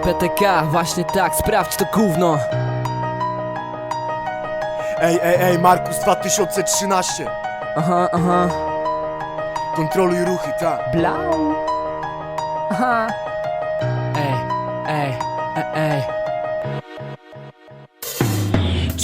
PTK, właśnie tak, sprawdź to gówno. Ej, Markus 2013. Aha, aha. Kontroluj ruchy, tak. Blau. Aha. Ej.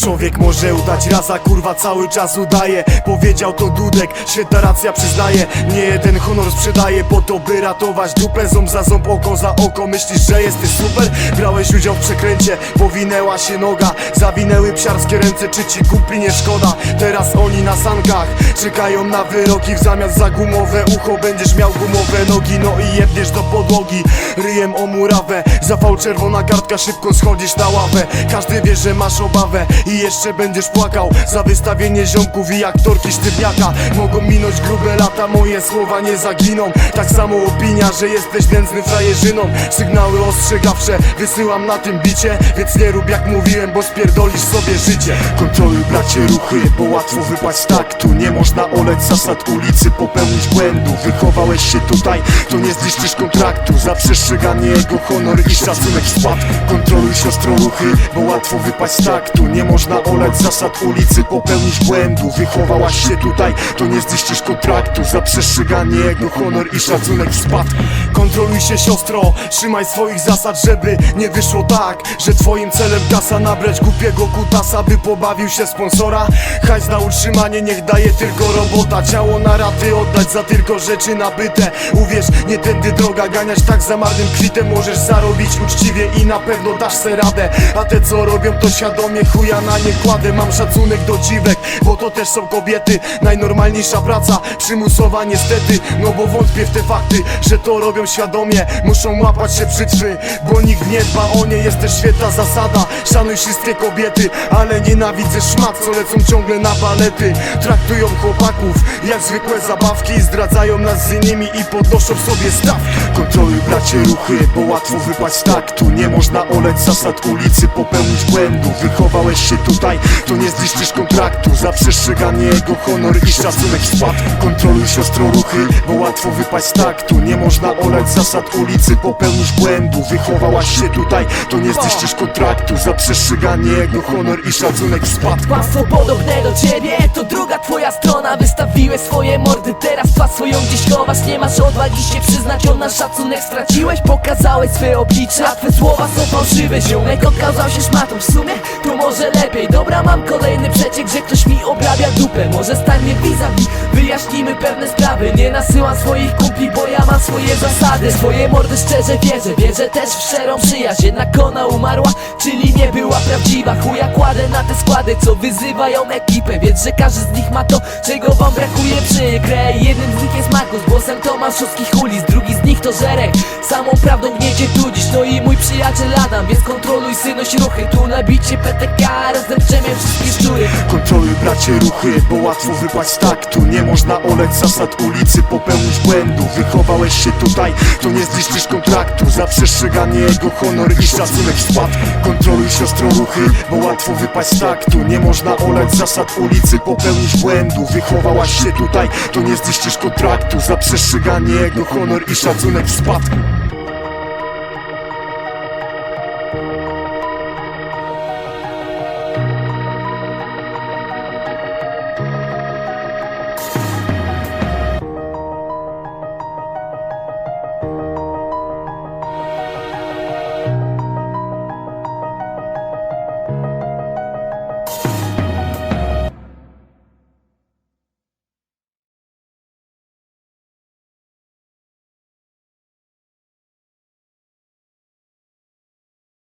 Człowiek może udać raz, a kurwa cały czas udaje. Powiedział to Dudek, świetna racja przyznaje. Nie jeden honor sprzedaje po to, by ratować dupę. Ząb za ząb, oko za oko. Myślisz, że jesteś super? Brałeś udział w przekręcie, powinęła się noga. Zawinęły psiarskie ręce, czy ci kumpli nie szkoda? Teraz oni na sankach czekają na wyroki. W zamian za gumowe ucho będziesz miał gumowe nogi. No i jebniesz do podłogi ryjem o murawę. Za fał czerwona kartka, szybko schodzisz na ławę. Każdy wie, że masz obawę i jeszcze będziesz płakał za wystawienie ziomków i aktorki sztywniaka. Mogą minąć grube lata, moje słowa nie zaginą. Tak samo opinia, że jesteś nędzny frajerzyną. Sygnały ostrzegawcze wysyłam na tym bicie, więc nie rób jak mówiłem, bo spierdolisz sobie życie. Kontroluj bracie ruchy, bo łatwo wypaść z taktu. Nie można oleć zasad ulicy, popełnić błędu. Wychowałeś się tutaj, to nie zniszczysz kontraktu. Za przestrzeganie jego honor i szacunek spadł. Kontroluj siostro ruchy, bo łatwo wypaść z taktu. Nie można olać zasad ulicy, popełnić błędu. Wychowałaś się tutaj, to nie zniszczysz kontraktu. Za przestrzeganie jego honor i szacunek spadł. Kontroluj się siostro, trzymaj swoich zasad, żeby nie wyszło tak, że twoim celem kasa. Nabrać głupiego kutasa, by pobawił się sponsora. Hajs na utrzymanie niech daje tylko robota. Ciało na raty oddać za tylko rzeczy nabyte. Uwierz, nie tędy droga, ganiać tak za marnym kwitem. Możesz zarobić uczciwie i na pewno dasz se radę. A te co robią to świadomie, chuja na nie kładę. Mam szacunek do dziwek, bo to też są kobiety. Najnormalniejsza praca, przymusowa niestety. No bo wątpię w te fakty, że to robią świadomie. Muszą łapać się brzytwy, bo nikt nie dba o nie. Jest też świetna zasada, szanuj wszystkie kobiety, ale nienawidzę szmat, co lecą ciągle na balety. Traktują chłopaków jak zwykłe zabawki. Zdradzają nas z innymi i podnoszą sobie staw. Kontroluj bracie ruchy, bo łatwo wypaść z taktu. Nie można oleć zasad ulicy, popełnić błędu. Wychowałeś się tutaj, to nie zniszczysz kontraktu. Za przestrzeganie jego honor i szacunek spadł. Kontroluj siostro ruchy, bo łatwo wypaść z taktu. Nie można olać zasad ulicy, popełnić błędu. Wychowałaś się tutaj, to nie zniszczysz kontraktu. Za przestrzeganie jego honor i szacunek spadł. Kłamstwo podobne do ciebie, to druga twoja strona. Wystawiłeś swoje mordy, teraz twarz swoją gdzieś chowasz. Nie masz odwagi się przyznać, on na szacunek straciłeś. Pokazałeś swe oblicze, a twe słowa są fałszywe. Ziomek okazał się szmatą, w sumie to może lepiej. Dobra, mam kolejny przeciek, że ktoś mi obrabia dupę. Może stańmy vis-a-vis, wyjaśnimy pewne sprawy. Nie nasyłam swoich kumpli, bo ja mam swoje zasady. Swoje mordy szczerze wierzę też w szczerą przyjaźń. Jednak ona umarła, czyli nie była prawdziwa. Chuja kładę na te składy, co wyzywają ekipę. Wiedz, że każdy z nich ma to, czego wam brakuje, przykre. Jednym z nich jest Markus, głosem Tomaszowskich ulic. Drugi z nich to Żerek, samą prawdą gniecie tu dziś. No i mój przyjaciel Adam, więc kontroluj synoś ruchy. Tu na bicie PTK, rozdepczemy wszystkie szczury. Kontroluj bracie ruchy, bo łatwo wypaść z taktu. Nie można oleć zasad ulicy, popełnić błędu. Wychowałeś się tutaj, to nie zniszczysz kontraktu. Za przestrzeganie jego honor i szacunek spadł. Kontroluj siostro ruchy, bo łatwo wypaść z taktu. Nie można olać zasad ulicy, popełnić błędu. Wychowałaś się tutaj, to nie zniszczysz kontraktu. Za przestrzeganie jego honor i szacunek spadł.